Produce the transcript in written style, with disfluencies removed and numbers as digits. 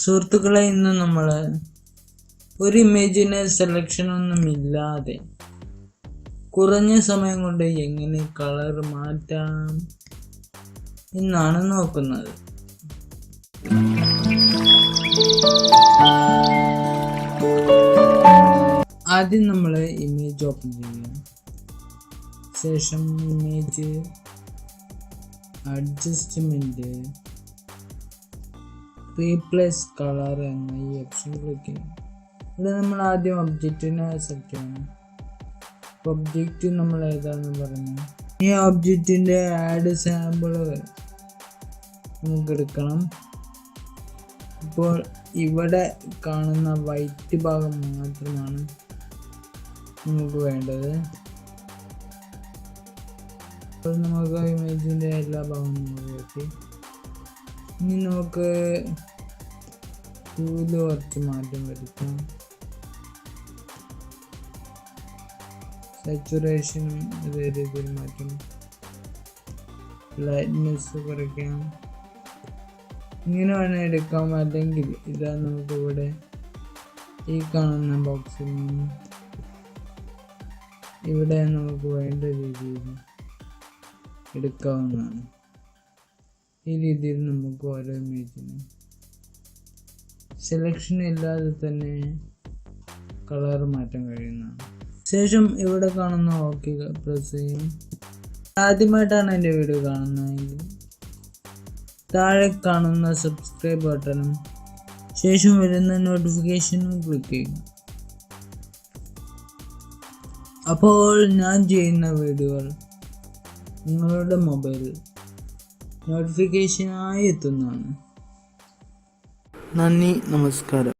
സുഹൃത്തുക്കളെ, ഇന്ന് നമ്മൾ ഒരു ഇമേജിന് സെലക്ഷൻ ഒന്നും ഇല്ലാതെ കുറഞ്ഞ സമയം കൊണ്ട് എങ്ങനെ കളർ മാറ്റാം എന്നാണ് നോക്കുന്നത്. ആദ്യം നമ്മൾ ഇമേജ് ഓപ്പൺ ചെയ്യും. ശേഷം ഇമേജ് അഡ്ജസ്റ്റ്മെന്റ് റീപ്ലേസ് കളർ എന്ന ഈ ഓപ്ഷൻ ക്ലിക്ക് ചെയ്യും. ഇവിടെ നമ്മൾ ആദ്യം ഒബ്ജക്റ്റിനെ സെലക്ട് ചെയ്യണം. ഒബ്ജക്റ്റ് നമ്മൾ ഏതാണെന്ന് പറഞ്ഞു. ഈ ഒബ്ജക്റ്റിൻ്റെ ആഡ് സാമ്പിൾ നമുക്ക് എടുക്കണം. ഇപ്പോൾ ഇവിടെ കാണുന്ന വൈറ്റ് ഭാഗം മാത്രമാണ് നമുക്ക് വേണ്ടത്. അപ്പോൾ നമുക്ക് ഇമേജിൻ്റെ എല്ലാ ഭാഗവും നോക്കി. ഇനി നമുക്ക് ടൂല് കുറച്ച് മാറ്റം വരുത്താം. സാച്ചുറേഷനും അതേ രീതിയിൽ മാറ്റും. ലൈറ്റ്നെസ് കുറയ്ക്കാം. ഇങ്ങനെ വേണേൽ എടുക്കാം. അല്ലെങ്കിൽ ഇതാ നമുക്കിവിടെ ഈ കാണുന്ന ബോക്സിൽ നിന്ന് ഇവിടെ നമുക്ക് വേണ്ട രീതിയിൽ എടുക്കാവുന്നതാണ്. ഈ രീതിയിൽ നമുക്ക് ഓരോ ഇമേജിനും സെലക്ഷൻ ഇല്ലാതെ തന്നെ കളർ മാറ്റാൻ കഴിയുന്നതാണ്. ശേഷം ഇവിടെ കാണുന്ന ഓക്കെ പ്രസ് ചെയ്യും. ആദ്യമായിട്ടാണ് എൻ്റെ വീഡിയോ കാണുന്നതെങ്കിൽ താഴെ കാണുന്ന സബ്സ്ക്രൈബ് ബട്ടണും ശേഷം വരുന്ന നോട്ടിഫിക്കേഷനും ക്ലിക്ക് ചെയ്യും. അപ്പോൾ ഞാൻ ചെയ്യുന്ന വീഡിയോകൾ നിങ്ങളുടെ മൊബൈലിൽ നോട്ടിഫിക്കേഷനായി എത്തുന്നതാണ്. നന്ദി, നമസ്കാരം.